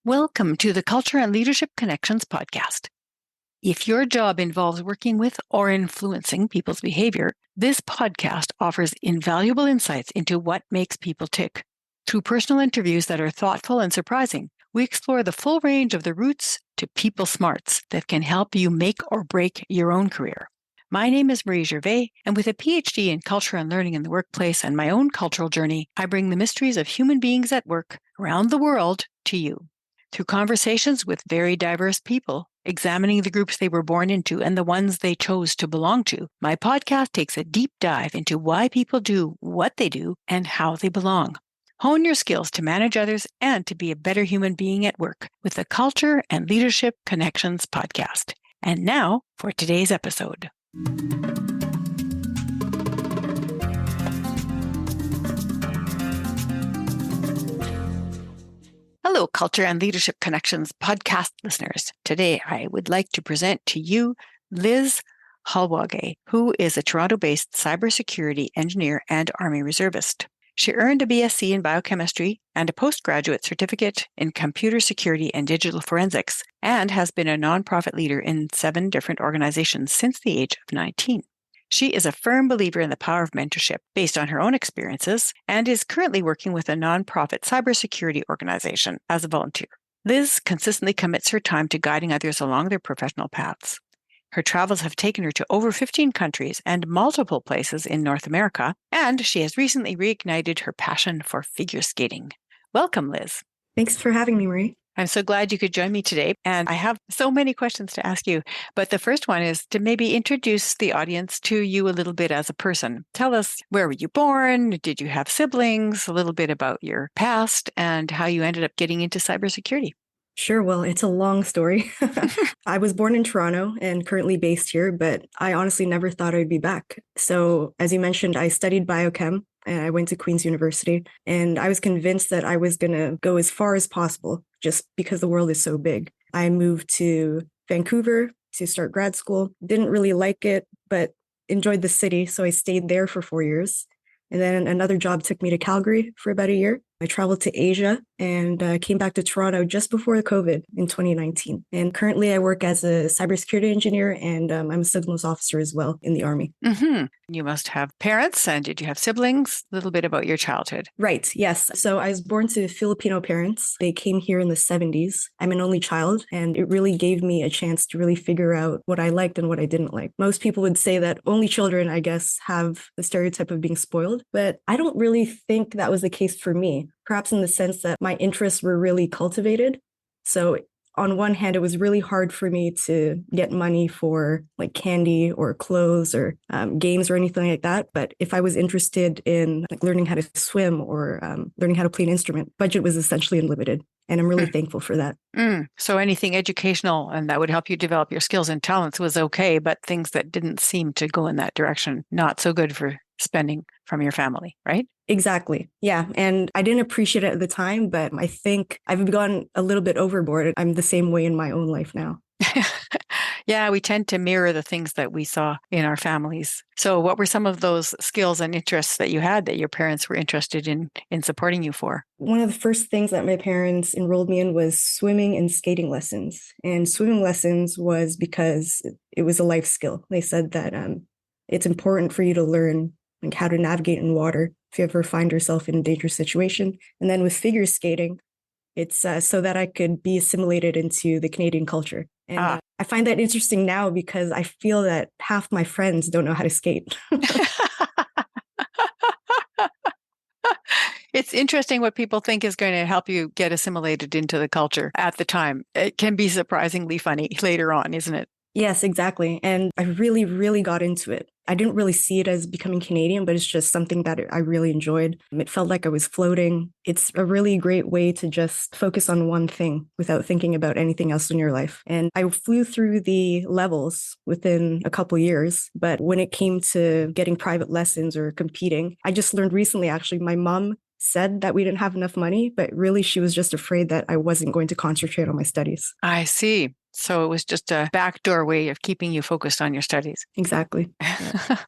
Welcome to the Culture and Leadership Connections podcast. If your job involves working with or influencing people's behavior, this podcast offers invaluable insights into what makes people tick. Through personal interviews that are thoughtful and surprising, we explore the full range of the roots to people smarts that can help you make or break your own career. My name is Marie Gervais, and with a PhD in culture and learning in the workplace and my own cultural journey, I bring the mysteries of human beings at work around the world to you. Through conversations with very diverse people, examining the groups they were born into and the ones they chose to belong to, my podcast takes a deep dive into why people do what they do and how they belong. Hone your skills to manage others and to be a better human being at work with the Culture and Leadership Connections podcast. And now for today's episode. Hello, Culture and Leadership Connections podcast listeners. Today, I would like to present to you Liz Jaluague, who is a Toronto-based cybersecurity engineer and Army reservist. She earned a BSc in Biochemistry and a postgraduate certificate in computer security and digital forensics, and has been a nonprofit leader in 7 different organizations since the age of 19. She is a firm believer in the power of mentorship based on her own experiences and is currently working with a nonprofit cybersecurity organization as a volunteer. Liz consistently commits her time to guiding others along their professional paths. Her travels have taken her to over 15 countries and multiple places in North America, and she has recently reignited her passion for figure skating. Welcome, Liz. Thanks for having me, Marie. I'm so glad you could join me today, and I have so many questions to ask you. But the first one is to maybe introduce the audience to you a little bit as a person. Tell us, where were you born? Did you have siblings? A little bit about your past and how you ended up getting into cybersecurity. Sure. Well, it's a long story. I was born in Toronto and currently based here, but I honestly never thought I'd be back. So as you mentioned, I studied biochem and I went to Queen's University, and I was convinced that I was going to go as far as possible just because the world is so big. I moved to Vancouver to start grad school. Didn't really like it, but enjoyed the city. So I stayed there for 4 years. And then another job took me to Calgary for about a year. I traveled to Asia and came back to Toronto just before COVID in 2019. And currently I work as a cybersecurity engineer, and I'm a signals officer as well in the Army. Mm-hmm. You must have parents, and did you have siblings? A little bit about your childhood. Right, yes. So I was born to Filipino parents. They came here in the 70s. I'm an only child, and it really gave me a chance to really figure out what I liked and what I didn't like. Most people would say that only children, I guess, have the stereotype of being spoiled, but I don't really think that was the case for me. Perhaps in the sense that my interests were really cultivated. So on one hand, it was really hard for me to get money for like candy or clothes or games or anything like that. But if I was interested in like learning how to swim or learning how to play an instrument, budget was essentially unlimited. And I'm really thankful for that. So anything educational and that would help you develop your skills and talents was okay, but things that didn't seem to go in that direction, not so good for spending from your family, right? Exactly. Yeah. And I didn't appreciate it at the time, but I think I've gone a little bit overboard. I'm the same way in my own life now. Yeah, we tend to mirror the things that we saw in our families. So what were some of those skills and interests that you had that your parents were interested in supporting you for? One of the first things that my parents enrolled me in was swimming and skating lessons. And swimming lessons was because it was a life skill. They said that it's important for you to learn like how to navigate in water if you ever find yourself in a dangerous situation. And then with figure skating, it's so that I could be assimilated into the Canadian culture. And I find that interesting now because I feel that half my friends don't know how to skate. It's interesting what people think is going to help you get assimilated into the culture at the time. It can be surprisingly funny later on, isn't it? Yes, exactly. And I really, really got into it. I didn't really see it as becoming Canadian, but it's just something that I really enjoyed. It felt like I was floating. It's a really great way to just focus on one thing without thinking about anything else in your life. And I flew through the levels within a couple years. But when it came to getting private lessons or competing, I just learned recently, actually, my mom said that we didn't have enough money, but really she was just afraid that I wasn't going to concentrate on my studies. I see. So it was just a backdoor way of keeping you focused on your studies. Exactly. Yeah.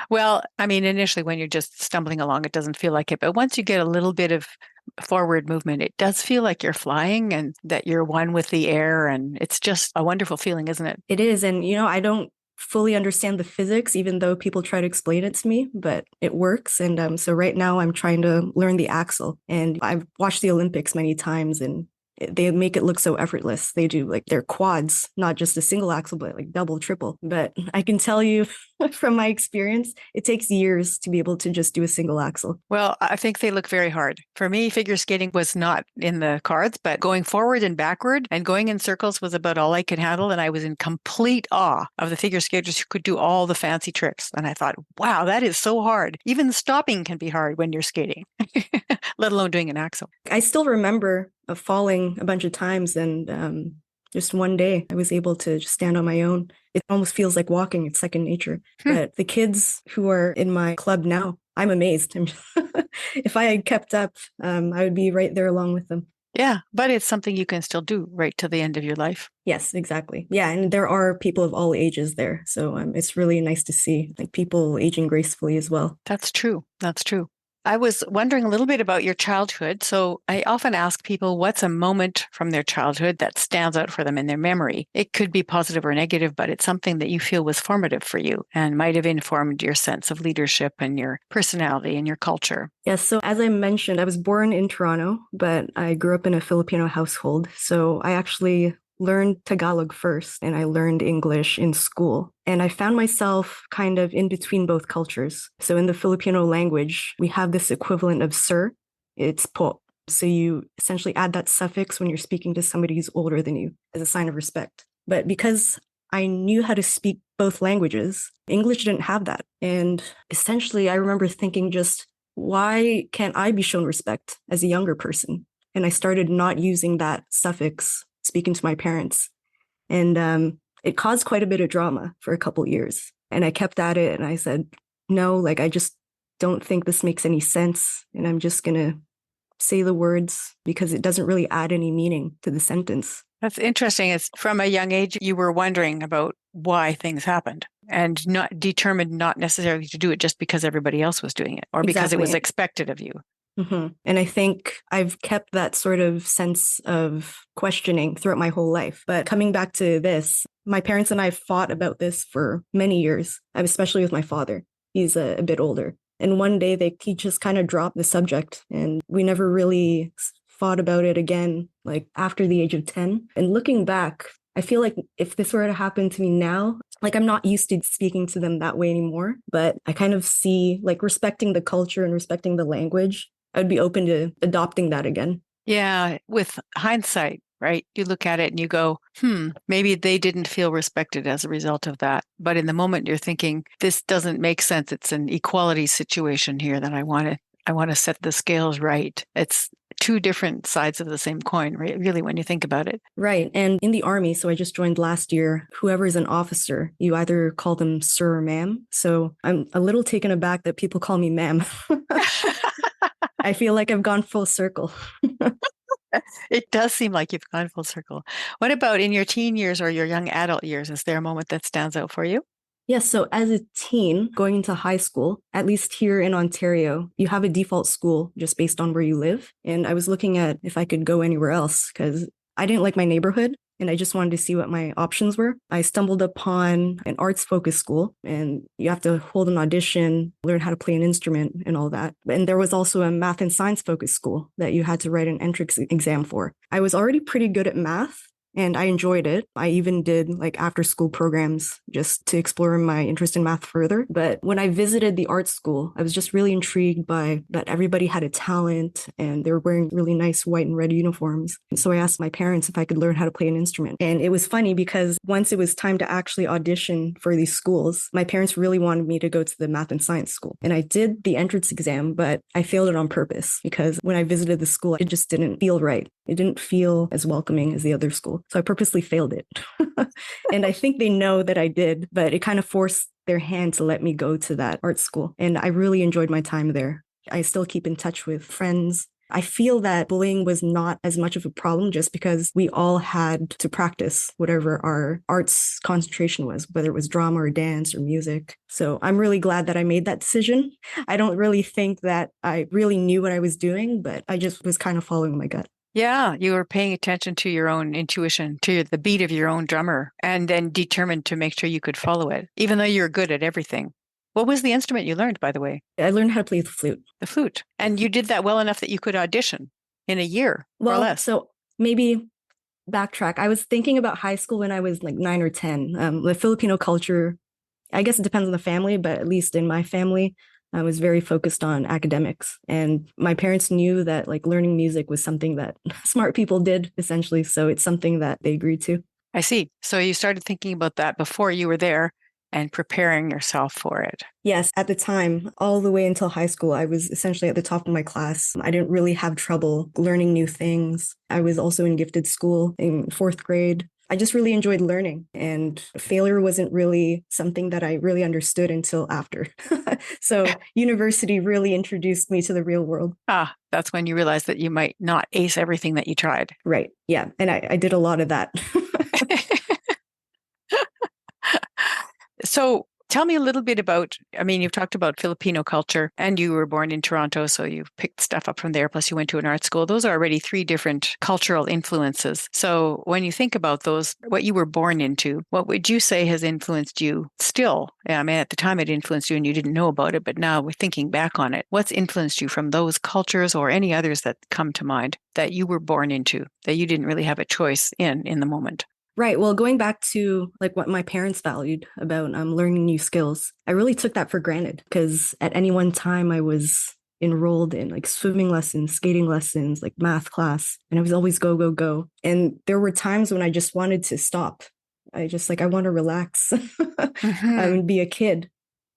Well, I mean, initially when you're just stumbling along, it doesn't feel like it. But once you get a little bit of forward movement, it does feel like you're flying and that you're one with the air. And it's just a wonderful feeling, isn't it? It is. And, I don't fully understand the physics, even though people try to explain it to me, but it works. And so right now I'm trying to learn the axle. And I've watched the Olympics many times, and they make it look so effortless. They do like their quads, not just a single axle, but like double, triple. But I can tell you from my experience, it takes years to be able to just do a single axle. Well, I think they look very hard. For me, figure skating was not in the cards, but going forward and backward and going in circles was about all I could handle. And I was in complete awe of the figure skaters who could do all the fancy tricks. And I thought, wow, that is so hard. Even stopping can be hard when you're skating, let alone doing an axle. I still remember falling a bunch of times, and just one day I was able to just stand on my own. It almost feels like walking. It's second nature. But the kids who are in my club now, I'm amazed. If I had kept up, I would be right there along with them. Yeah, but it's something you can still do right to the end of your life. Yes, exactly. Yeah, and there are people of all ages there. So it's really nice to see like people aging gracefully as well. That's true. That's true. I was wondering a little bit about your childhood. So I often ask people what's a moment from their childhood that stands out for them in their memory. It could be positive or negative, but it's something that you feel was formative for you and might have informed your sense of leadership and your personality and your culture. Yes. So as I mentioned, I was born in Toronto, but I grew up in a Filipino household. So I actually learned Tagalog first, and I learned English in school. And I found myself kind of in between both cultures. So in the Filipino language, we have this equivalent of sir. It's po. So you essentially add that suffix when you're speaking to somebody who's older than you as a sign of respect. But because I knew how to speak both languages, English didn't have that. And essentially, I remember thinking just, why can't I be shown respect as a younger person? And I started not using that suffix speaking to my parents. And it caused quite a bit of drama for a couple years. And I kept at it, and I said, no, like, I just don't think this makes any sense. And I'm just going to say the words because it doesn't really add any meaning to the sentence. That's interesting. It's from a young age, you were wondering about why things happened and not determined not necessarily to do it just because everybody else was doing it or because it was expected of you. Mm-hmm. And I think I've kept that sort of sense of questioning throughout my whole life. But coming back to this, my parents and I fought about this for many years, especially with my father. He's a bit older. And one day he just kind of dropped the subject, and we never really fought about it again, like after the age of 10. And looking back, I feel like if this were to happen to me now, like I'm not used to speaking to them that way anymore, but I kind of see like respecting the culture and respecting the language. I would be open to adopting that again. Yeah, with hindsight, right? You look at it and you go, maybe they didn't feel respected as a result of that. But in the moment, you're thinking, this doesn't make sense. It's an equality situation here that I want to set the scales right. It's two different sides of the same coin, right? Really, when you think about it. Right. And in the Army, so I just joined last year, whoever is an officer, you either call them sir or ma'am. So I'm a little taken aback that people call me ma'am. I feel like I've gone full circle. It does seem like you've gone full circle. What about in your teen years or your young adult years? Is there a moment that stands out for you? Yes. So as a teen going into high school, at least here in Ontario, you have a default school just based on where you live. And I was looking at if I could go anywhere else because I didn't like my neighborhood and I just wanted to see what my options were. I stumbled upon an arts-focused school, and you have to hold an audition, learn how to play an instrument and all that. And there was also a math and science-focused school that you had to write an entrance exam for. I was already pretty good at math, and I enjoyed it. I even did like after school programs just to explore my interest in math further. But when I visited the art school, I was just really intrigued by that everybody had a talent and they were wearing really nice white and red uniforms. And so I asked my parents if I could learn how to play an instrument. And it was funny because once it was time to actually audition for these schools, my parents really wanted me to go to the math and science school. And I did the entrance exam, but I failed it on purpose because when I visited the school, it just didn't feel right. It didn't feel as welcoming as the other school. So I purposely failed it. And I think they know that I did, but it kind of forced their hand to let me go to that art school. And I really enjoyed my time there. I still keep in touch with friends I feel that bullying was not as much of a problem just because we all had to practice whatever our arts concentration was, whether it was drama or dance or music. So I'm really glad that I made that decision. I don't really think that I really knew what I was doing, but I just was kind of following my gut. Yeah, you were paying attention to your own intuition, to the beat of your own drummer, and then determined to make sure you could follow it, even though you're good at everything. What was the instrument you learned, by the way? I learned how to play the flute. The flute. And you did that well enough that you could audition in a year or Well, less. so maybe backtrack. I was thinking about high school when I was like 9 or 10. The Filipino culture, I guess it depends on the family, but at least in my family, I was very focused on academics. And my parents knew that like learning music was something that smart people did essentially. So it's something that they agreed to. I see. So you started thinking about that before you were there and preparing yourself for it. Yes, at the time, all the way until high school, I was essentially at the top of my class. I didn't really have trouble learning new things. I was also in gifted school in fourth grade. I just really enjoyed learning, and failure wasn't really something that I really understood until after. So university really introduced me to the real world. Ah, that's when you realized that you might not ace everything that you tried. Right. Yeah. And I did a lot of that. So tell me a little bit about, I mean, you've talked about Filipino culture and you were born in Toronto, so you picked stuff up from there, plus you went to an art school. Those are already three different cultural influences. So when you think about those, what you were born into, what would you say has influenced you still? I mean, at the time it influenced you and you didn't know about it, but now we're thinking back on it. What's influenced you from those cultures or any others that come to mind that you were born into, that you didn't really have a choice in the moment? Right. Well, going back to like what my parents valued about learning new skills, I really took that for granted because at any one time I was enrolled in like swimming lessons, skating lessons, like math class, and I was always go, go, go. And there were times when I just wanted to stop. I want to relax Mm-hmm. and be a kid.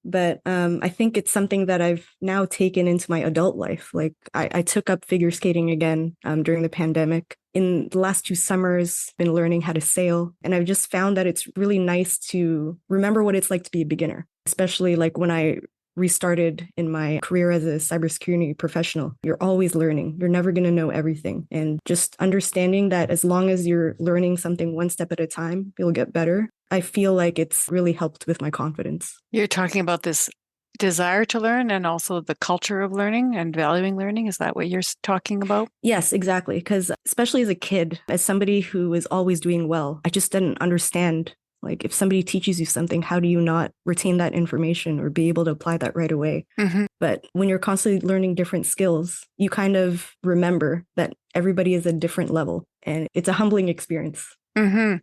But I think it's something that I've now taken into my adult life. Like I took up figure skating again during the pandemic. In the last 2 summers, been learning how to sail. And I've just found that it's really nice to remember what it's like to be a beginner, especially like when I restarted in my career as a cybersecurity professional. You're always learning. You're never going to know everything. And just understanding that as long as you're learning something one step at a time, you'll get better. I feel like it's really helped with my confidence. You're talking about this desire to learn and also the culture of learning and valuing learning. Is that what you're talking about? Yes, exactly. Because especially as a kid, as somebody who was always doing well, I just didn't understand. Like, if somebody teaches you something, how do you not retain that information or be able to apply that right away? Mm-hmm. But when you're constantly learning different skills, you kind of remember that everybody is at a different level. And it's a humbling experience. Mm-hmm.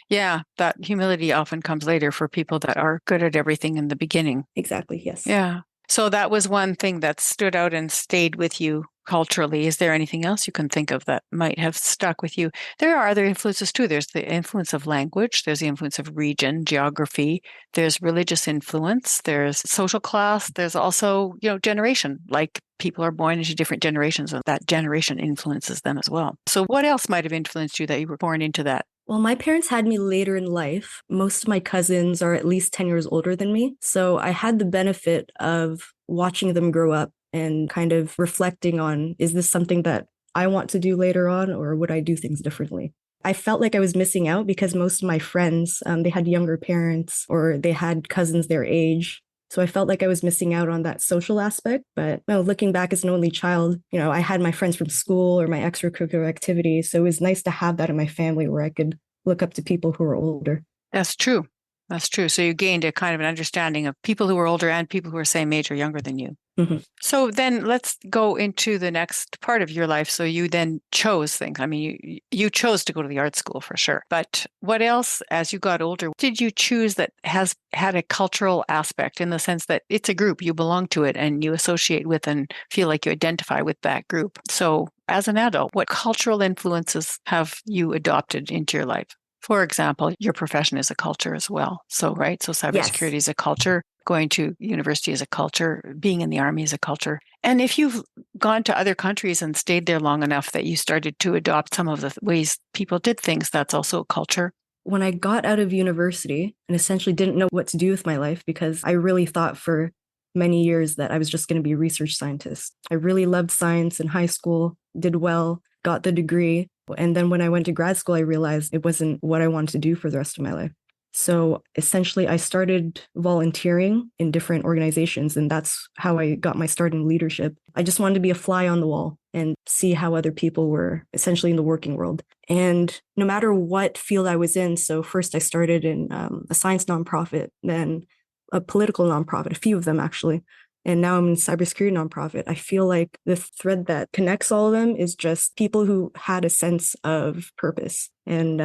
Yeah, that humility often comes later for people that are good at everything in the beginning. Exactly. Yes. Yeah. So that was one thing that stood out and stayed with you culturally. Is there anything else you can think of that might have stuck with you? There are other influences too. There's the influence of language, there's the influence of region, geography, there's religious influence, there's social class, there's also, generation. Like people are born into different generations and that generation influences them as well. So what else might have influenced you that you were born into that? Well, my parents had me later in life. Most of my cousins are at least 10 years older than me. So I had the benefit of watching them grow up and kind of reflecting on, is this something that I want to do later on, or would I do things differently? I felt like I was missing out because most of my friends, they had younger parents or they had cousins their age. So I felt like I was missing out on that social aspect. But looking back as an only child, I had my friends from school or my extracurricular activities. So it was nice to have that in my family where I could look up to people who are older. That's true. That's true. So you gained a kind of an understanding of people who are older and people who are same age or younger than you. Mm-hmm. So then let's go into the next part of your life. So you then chose things. I mean, you chose to go to the art school for sure. But what else, as you got older, did you choose that has had a cultural aspect in the sense that it's a group, you belong to it and you associate with and feel like you identify with that group? So as an adult, what cultural influences have you adopted into your life? For example, your profession is a culture as well. So, right? So cybersecurity Yes. is a culture. Going to university is a culture. Being in the army is a culture. And if you've gone to other countries and stayed there long enough that you started to adopt some of the ways people did things, that's also a culture. When I got out of university and essentially didn't know what to do with my life because I really thought for many years that I was just going to be a research scientist. I really loved science in high school, did well, got the degree. And then when I went to grad school, I realized it wasn't what I wanted to do for the rest of my life. So essentially, I started volunteering in different organizations, and that's how I got my start in leadership. I just wanted to be a fly on the wall and see how other people were essentially in the working world. And no matter what field I was in, so first I started in a science nonprofit, then a political nonprofit, a few of them actually. And now I'm in cybersecurity nonprofit. I feel like the thread that connects all of them is just people who had a sense of purpose. And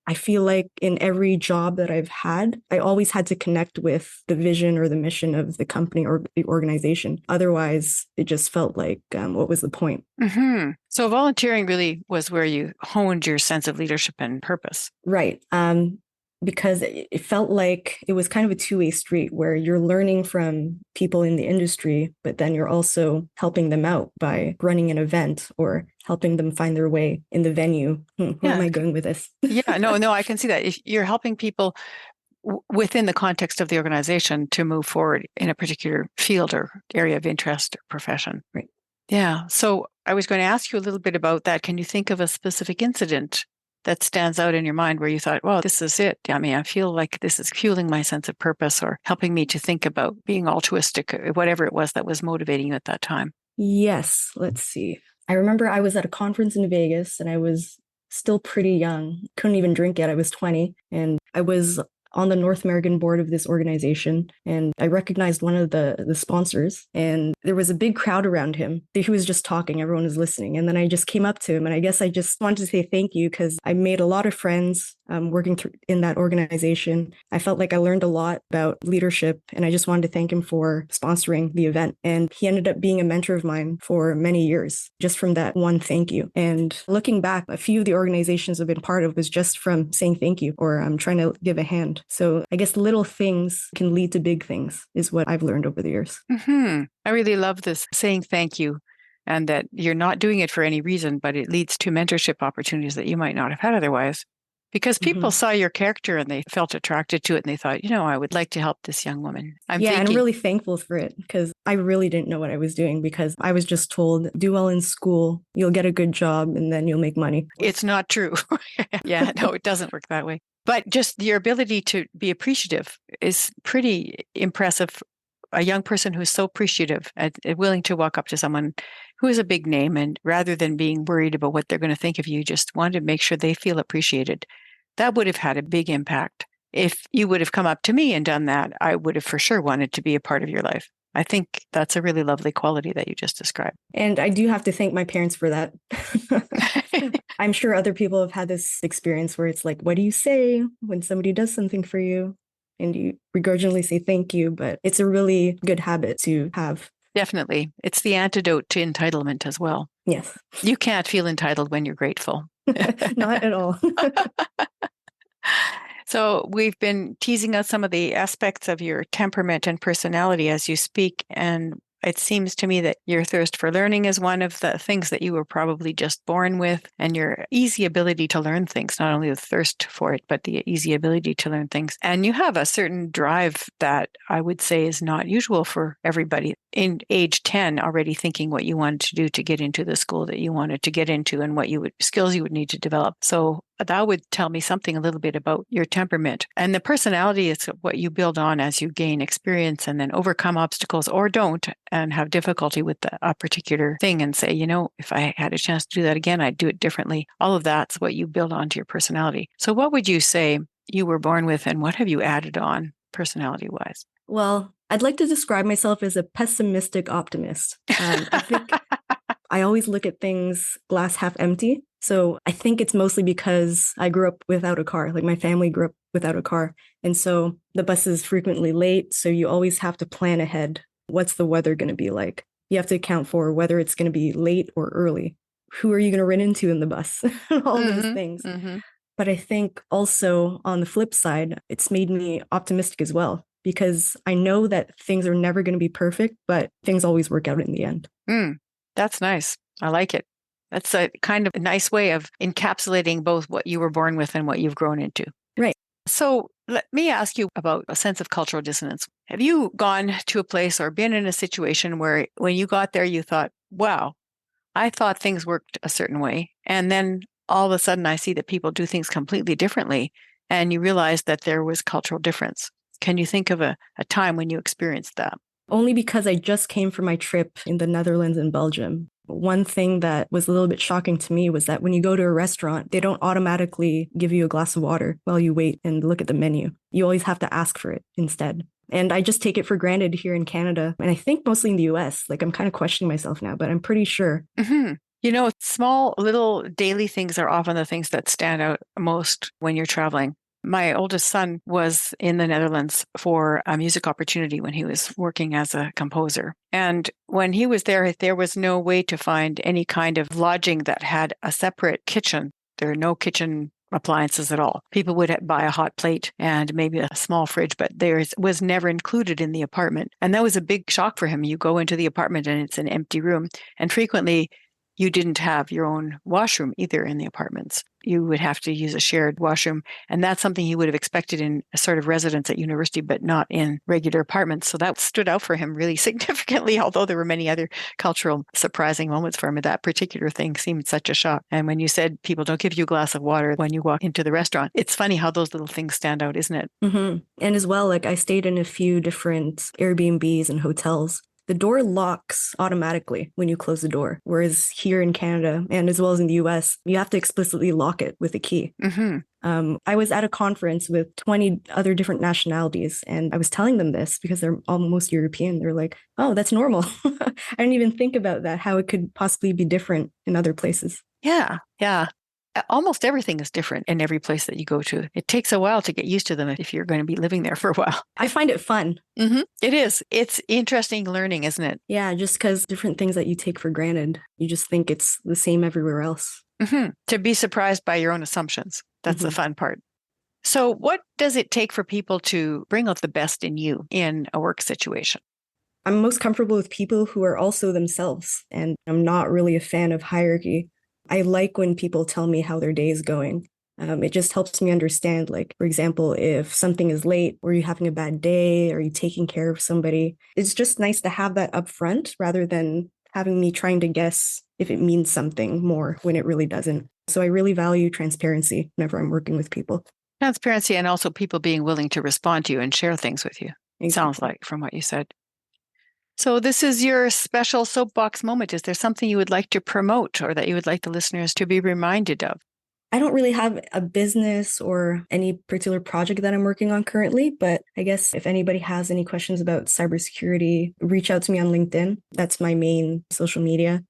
I feel like in every job that I've had, I always had to connect with the vision or the mission of the company or the organization. Otherwise, it just felt like, what was the point? Mm-hmm. So volunteering really was where you honed your sense of leadership and purpose. Right. Because it felt like it was kind of a two-way street where you're learning from people in the industry, but then you're also helping them out by running an event or helping them find their way in the venue. Where am I going with this? Yeah, no, I can see that. If you're helping people within the context of the organization to move forward in a particular field or area of interest or profession. Right. Yeah. So I was going to ask you a little bit about that. Can you think of a specific incident that stands out in your mind where you thought, well, this is it. I mean, I feel like this is fueling my sense of purpose or helping me to think about being altruistic, or whatever it was that was motivating you at that time. Yes. Let's see. I remember I was at a conference in Vegas and I was still pretty young. Couldn't even drink yet. I was 20 and I was on the North American board of this organization. And I recognized one of the sponsors and there was a big crowd around him. He was just talking, everyone was listening. And then I just came up to him and I guess I just wanted to say thank you because I made a lot of friends working in that organization. I felt like I learned a lot about leadership and I just wanted to thank him for sponsoring the event. And he ended up being a mentor of mine for many years, just from that one thank you. And looking back, a few of the organizations I've been part of was just from saying thank you or I'm trying to give a hand. So I guess little things can lead to big things is what I've learned over the years. Mm-hmm. I really love this saying thank you and that you're not doing it for any reason, but it leads to mentorship opportunities that you might not have had otherwise. Because people saw your character and they felt attracted to it and they thought, I would like to help this young woman. And I'm really thankful for it because I really didn't know what I was doing because I was just told, do well in school, you'll get a good job, and then you'll make money. It's not true. Yeah, no, it doesn't work that way. But just your ability to be appreciative is pretty impressive. A young person who's so appreciative and willing to walk up to someone who is a big name and rather than being worried about what they're going to think of you, just wanted to make sure they feel appreciated. That would have had a big impact. If you would have come up to me and done that, I would have for sure wanted to be a part of your life. I think that's a really lovely quality that you just described. And I do have to thank my parents for that. I'm sure other people have had this experience where it's like, what do you say when somebody does something for you? And you begrudgingly say thank you, but it's a really good habit to have. Definitely. It's the antidote to entitlement as well. Yes. You can't feel entitled when you're grateful. Not at all. So we've been teasing out some of the aspects of your temperament and personality as you speak. And it seems to me that your thirst for learning is one of the things that you were probably just born with, and your easy ability to learn things, not only the thirst for it, but the easy ability to learn things. And you have a certain drive that I would say is not usual for everybody. In age 10, already thinking what you wanted to do to get into the school that you wanted to get into and what skills you would need to develop. So that would tell me something a little bit about your temperament. And the personality is what you build on as you gain experience and then overcome obstacles or don't and have difficulty with a particular thing and say, if I had a chance to do that again, I'd do it differently. All of that's what you build onto your personality. So what would you say you were born with and what have you added on personality-wise? Well, I'd like to describe myself as a pessimistic optimist. I think I always look at things glass half empty. So I think it's mostly because I grew up without a car. Like my family grew up without a car. And so the bus is frequently late. So you always have to plan ahead. What's the weather going to be like? You have to account for whether it's going to be late or early. Who are you going to run into in the bus? All those things. But I think also on the flip side, it's made me optimistic as well, because I know that things are never going to be perfect, but things always work out in the end. That's nice. I like it. That's a kind of a nice way of encapsulating both what you were born with and what you've grown into. Right. So Let me ask you about a sense of cultural dissonance. Have you gone to a place or been in a situation where when you got there, you thought, wow, I thought things worked a certain way. And then all of a sudden I see that people do things completely differently. And you realize that there was cultural difference. Can you think of a time when you experienced that? Only because I just came from my trip in the Netherlands and Belgium. One thing that was a little bit shocking to me was that when you go to a restaurant, they don't automatically give you a glass of water while you wait and look at the menu. You always have to ask for it instead. And I just take it for granted here in Canada. And I think mostly in the US. Like, I'm kind of questioning myself now, but I'm pretty sure. Mm-hmm. You know, small little daily things are often the things that stand out most when you're traveling. My oldest son was in the Netherlands for a music opportunity when he was working as a composer. And when he was there, there was no way to find any kind of lodging that had a separate kitchen. There are no kitchen appliances at all. People would buy a hot plate and maybe a small fridge, but there was never included in the apartment. And that was a big shock for him. You go into the apartment and it's an empty room. And frequently, you didn't have your own washroom either in the apartments. You would have to use a shared washroom. And that's something he would have expected in a sort of residence at university, but not in regular apartments. So that stood out for him really significantly, although there were many other cultural surprising moments for him. That particular thing seemed such a shock. And when you said people don't give you a glass of water when you walk into the restaurant, it's funny how those little things stand out, isn't it? Mm-hmm. And as well, like I stayed in a few different Airbnbs and hotels. The door locks automatically when you close the door. Whereas here in Canada and as well as in the US, you have to explicitly lock it with a key. Mm-hmm. I was at a conference with 20 other different nationalities, and I was telling them this because they're almost European. They're like, oh, that's normal. I didn't even think about that, how it could possibly be different in other places. Yeah. Yeah. Almost everything is different in every place that you go to. It takes a while to get used to them if you're going to be living there for a while. I find it fun. Mm-hmm. It is. It's interesting learning, isn't it? Yeah, just because different things that you take for granted, you just think it's the same everywhere else. Mm-hmm. To be surprised by your own assumptions. That's the fun part. So what does it take for people to bring out the best in you in a work situation? I'm most comfortable with people who are also themselves, and I'm not really a fan of hierarchy. I like when people tell me how their day is going. It just helps me understand, like, for example, if something is late or you're having a bad day or you're taking care of somebody, it's just nice to have that up front rather than having me trying to guess if it means something more when it really doesn't. So I really value transparency whenever I'm working with people. Transparency and also people being willing to respond to you and share things with you. It sounds like from what you said. So this is your special soapbox moment. Is there something you would like to promote or that you would like the listeners to be reminded of? I don't really have a business or any particular project that I'm working on currently, but I guess if anybody has any questions about cybersecurity, reach out to me on LinkedIn. That's my main social media.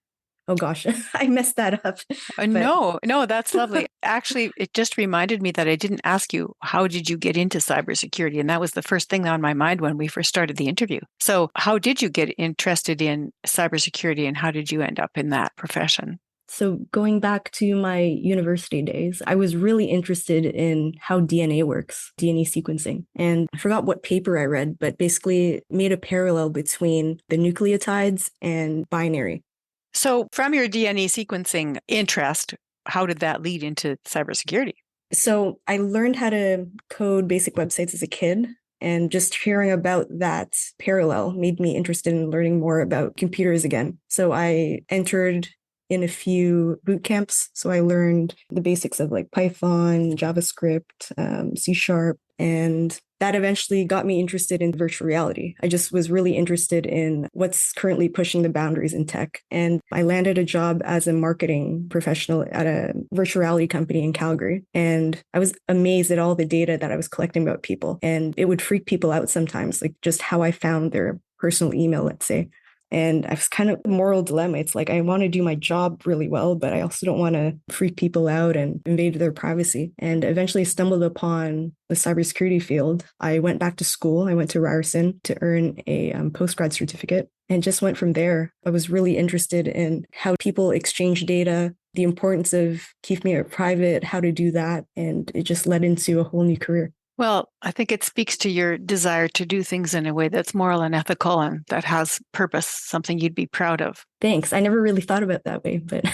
Oh gosh, I messed that up. No, that's lovely. Actually, it just reminded me that I didn't ask you, how did you get into cybersecurity? And that was the first thing on my mind when we first started the interview. So how did you get interested in cybersecurity and how did you end up in that profession? So going back to my university days, I was really interested in how DNA works, DNA sequencing. And I forgot what paper I read, but basically made a parallel between the nucleotides and binary. So from your DNA sequencing interest, how did that lead into cybersecurity? So I learned how to code basic websites as a kid. And just hearing about that parallel made me interested in learning more about computers again. So I entered in a few boot camps. So I learned the basics of like Python, JavaScript, C#, and that eventually got me interested in virtual reality. I just was really interested in what's currently pushing the boundaries in tech. And I landed a job as a marketing professional at a virtual reality company in Calgary. And I was amazed at all the data that I was collecting about people. And it would freak people out sometimes, like just how I found their personal email, let's say. And I was kind of a moral dilemma. It's like, I want to do my job really well, but I also don't want to freak people out and invade their privacy. And eventually stumbled upon the cybersecurity field. I went back to school. I went to Ryerson to earn a postgrad certificate and just went from there. I was really interested in how people exchange data, the importance of keeping it private, how to do that. And it just led into a whole new career. Well, I think it speaks to your desire to do things in a way that's moral and ethical and that has purpose, something you'd be proud of. Thanks. I never really thought of it that way, but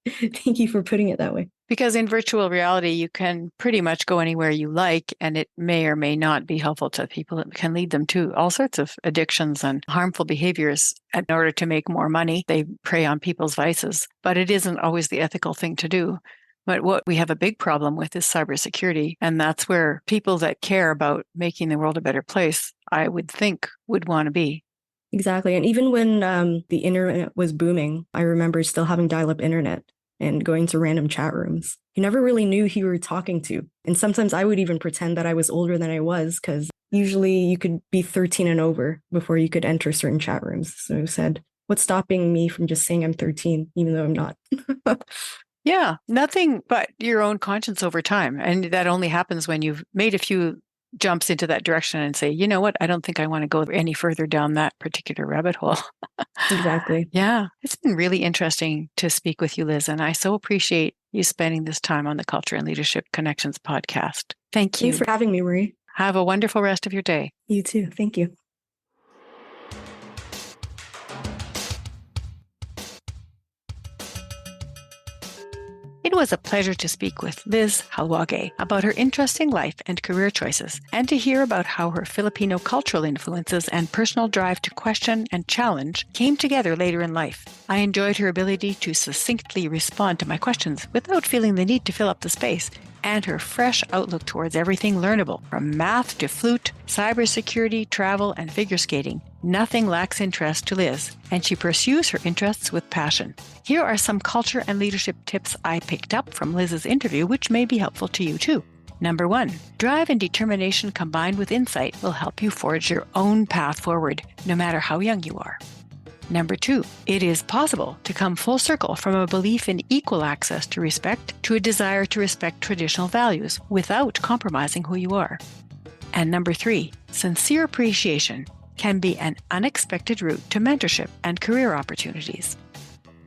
thank you for putting it that way. Because in virtual reality, you can pretty much go anywhere you like, and it may or may not be helpful to people. It can lead them to all sorts of addictions and harmful behaviors. In order to make more money, they prey on people's vices, but it isn't always the ethical thing to do. But what we have a big problem with is cybersecurity. And that's where people that care about making the world a better place, I would think, would want to be. Exactly. And even when the internet was booming, I remember still having dial-up internet and going to random chat rooms. You never really knew who you were talking to. And sometimes I would even pretend that I was older than I was, because usually you could be 13 and over before you could enter certain chat rooms. So I said, what's stopping me from just saying I'm 13, even though I'm not? Yeah, nothing but your own conscience over time. And that only happens when you've made a few jumps into that direction and say, you know what, I don't think I want to go any further down that particular rabbit hole. Exactly. Yeah, it's been really interesting to speak with you, Liz. And I so appreciate you spending this time on the Culture and Leadership Connections podcast. Thank you. Thanks for having me, Marie. Have a wonderful rest of your day. You too. Thank you. It was a pleasure to speak with Liz Jaluague about her interesting life and career choices, and to hear about how her Filipino cultural influences and personal drive to question and challenge came together later in life. I enjoyed her ability to succinctly respond to my questions without feeling the need to fill up the space, and her fresh outlook towards everything learnable, from math to flute, cybersecurity, travel, and figure skating. Nothing lacks interest to Liz, and she pursues her interests with passion. Here are some culture and leadership tips I picked up from Liz's interview, which may be helpful to you too. Number 1, drive and determination combined with insight will help you forge your own path forward, no matter how young you are. Number 2, it is possible to come full circle from a belief in equal access to respect to a desire to respect traditional values without compromising who you are. And number 3, sincere appreciation can be an unexpected route to mentorship and career opportunities.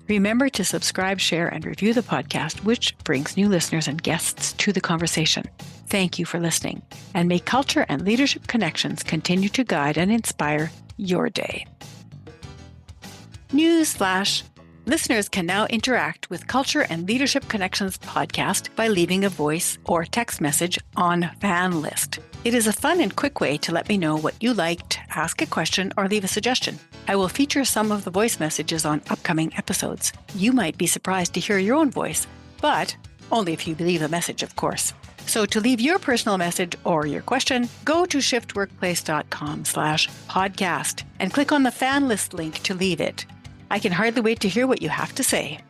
Remember to subscribe, share, and review the podcast, which brings new listeners and guests to the conversation. Thank you for listening, and may Culture and Leadership Connections continue to guide and inspire your day. Newsflash! Listeners can now interact with Culture and Leadership Connections podcast by leaving a voice or text message on Fan List. It is a fun and quick way to let me know what you liked, ask a question, or leave a suggestion. I will feature some of the voice messages on upcoming episodes. You might be surprised to hear your own voice, but only if you leave a message, of course. So to leave your personal message or your question, go to shiftworkplace.com/podcast and click on the Fan List link to leave it. I can hardly wait to hear what you have to say.